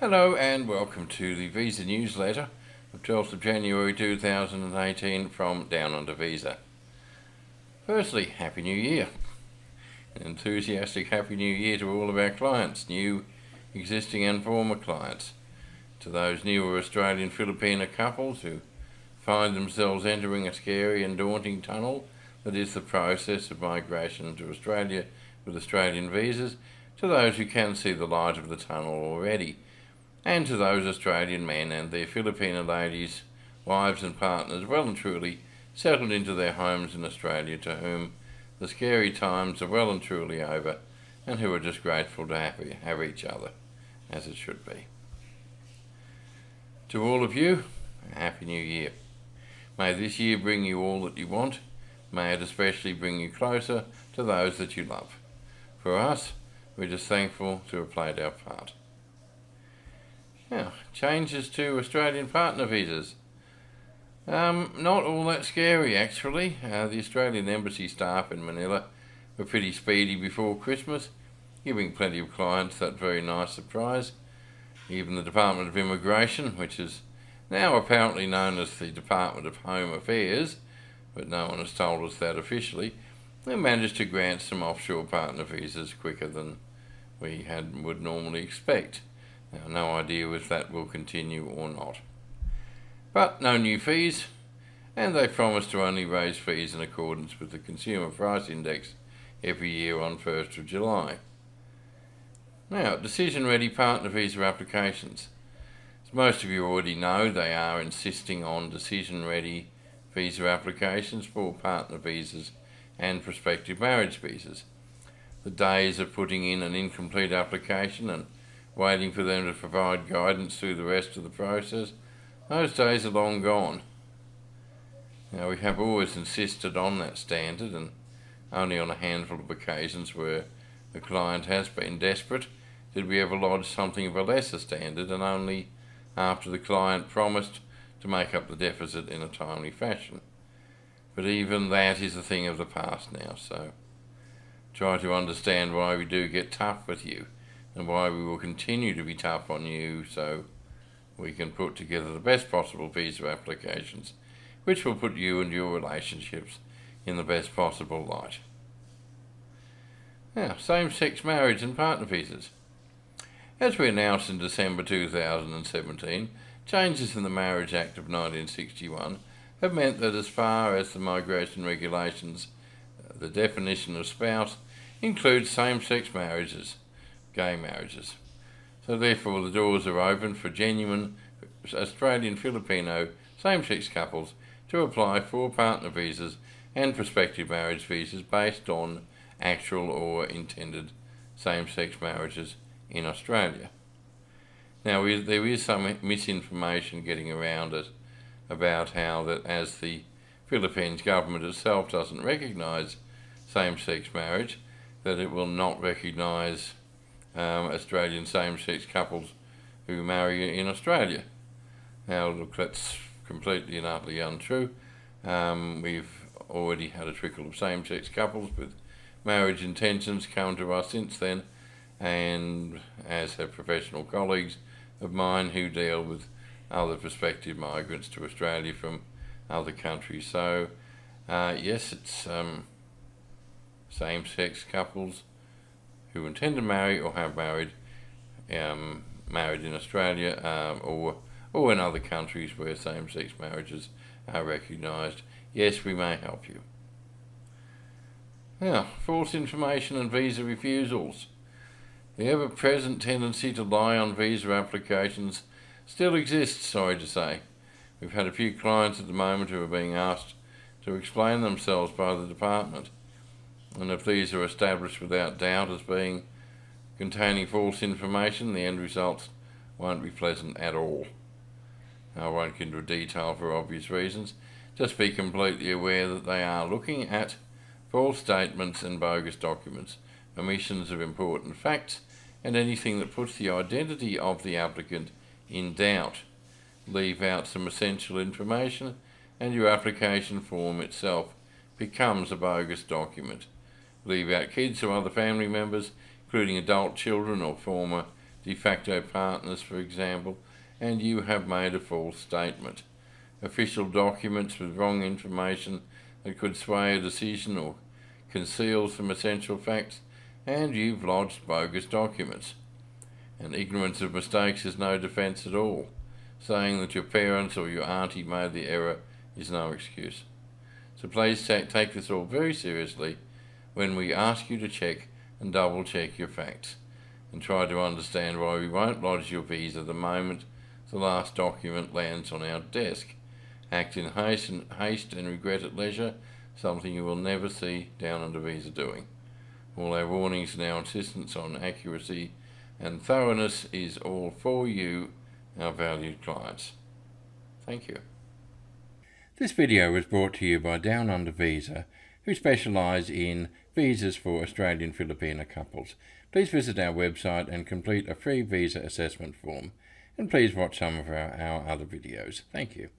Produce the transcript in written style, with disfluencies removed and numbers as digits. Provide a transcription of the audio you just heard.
Hello and welcome to the Visa newsletter of 12th of January 2018 from Down Under Visa. Firstly, Happy New Year. An enthusiastic Happy New Year to all of our clients, new, existing and former clients. To those newer Australian Filipina couples who find themselves entering a scary and daunting tunnel that is the process of migration to Australia with Australian visas, to those who can see the light of the tunnel already, and to those Australian men and their Filipina ladies, wives and partners well and truly settled into their homes in Australia, to whom the scary times are well and truly over and who are just grateful to have each other, as it should be. To all of you, a Happy New Year. May this year bring you all that you want. May it especially bring you closer to those that you love. For us, we're just thankful to have played our part. Now, changes to Australian partner visas. Not all that scary, actually. The Australian Embassy staff in Manila were pretty speedy before Christmas, giving plenty of clients that very nice surprise. Even the Department of Immigration, which is now apparently known as the Department of Home Affairs, but no one has told us that officially, they managed to grant some offshore partner visas quicker than we would normally expect. Now, no idea if that will continue or not. But no new fees, and they promise to only raise fees in accordance with the Consumer Price Index every year on 1st of July. Now, decision-ready partner visa applications. As most of you already know, they are insisting on decision-ready visa applications for partner visas and prospective marriage visas. The days of putting in an incomplete application and waiting for them to provide guidance through the rest of the process, those days are long gone. Now, we have always insisted on that standard, and only on a handful of occasions where the client has been desperate did we ever lodge something of a lesser standard, and only after the client promised to make up the deficit in a timely fashion. But even that is a thing of the past now, so try to understand why we do get tough with you, and why we will continue to be tough on you, so we can put together the best possible visa applications, which will put you and your relationships in the best possible light. Now, same-sex marriage and partner visas. As we announced in December 2017, changes in the Marriage Act of 1961 have meant that as far as the migration regulations, the definition of spouse includes same-sex marriages, gay marriages. So therefore the doors are open for genuine Australian Filipino same-sex couples to apply for partner visas and prospective marriage visas based on actual or intended same-sex marriages in Australia. Now, there is some misinformation getting around it about how that as the Philippines government itself doesn't recognise same-sex marriage, that it will not recognise Australian same-sex couples who marry in Australia. Now, look, that's completely and utterly untrue. We've already had a trickle of same-sex couples with marriage intentions come to us since then, and as have professional colleagues of mine who deal with other prospective migrants to Australia from other countries. So, yes, it's same-sex couples who intend to marry or have married in Australia or in other countries where same-sex marriages are recognised. Yes, we may help you. Now, false information and visa refusals. The ever-present tendency to lie on visa applications still exists, sorry to say. We've had a few clients at the moment who are being asked to explain themselves by the department, and if these are established without doubt as being containing false information, the end result won't be pleasant at all. I won't get into detail for obvious reasons. Just be completely aware that they are looking at false statements and bogus documents, omissions of important facts, and anything that puts the identity of the applicant in doubt. Leave out some essential information and your application form itself becomes a bogus document. Leave out kids or other family members, including adult children or former de facto partners, for example, and you have made a false statement. Official documents with wrong information that could sway a decision or conceal some essential facts, and you've lodged bogus documents. And ignorance of mistakes is no defence at all. Saying that your parents or your auntie made the error is no excuse. So please take this all very seriously when we ask you to check and double check your facts, and try to understand why we won't lodge your visa the moment the last document lands on our desk. Act in haste and regret at leisure, something you will never see down under visa doing. All our warnings and our insistence on accuracy and thoroughness is all for you, our valued clients. Thank you. This video was brought to you by Down Under Visa, who specialise in visas for Australian Filipina couples. Please visit our website and complete a free visa assessment form. And please watch some of our other videos. Thank you.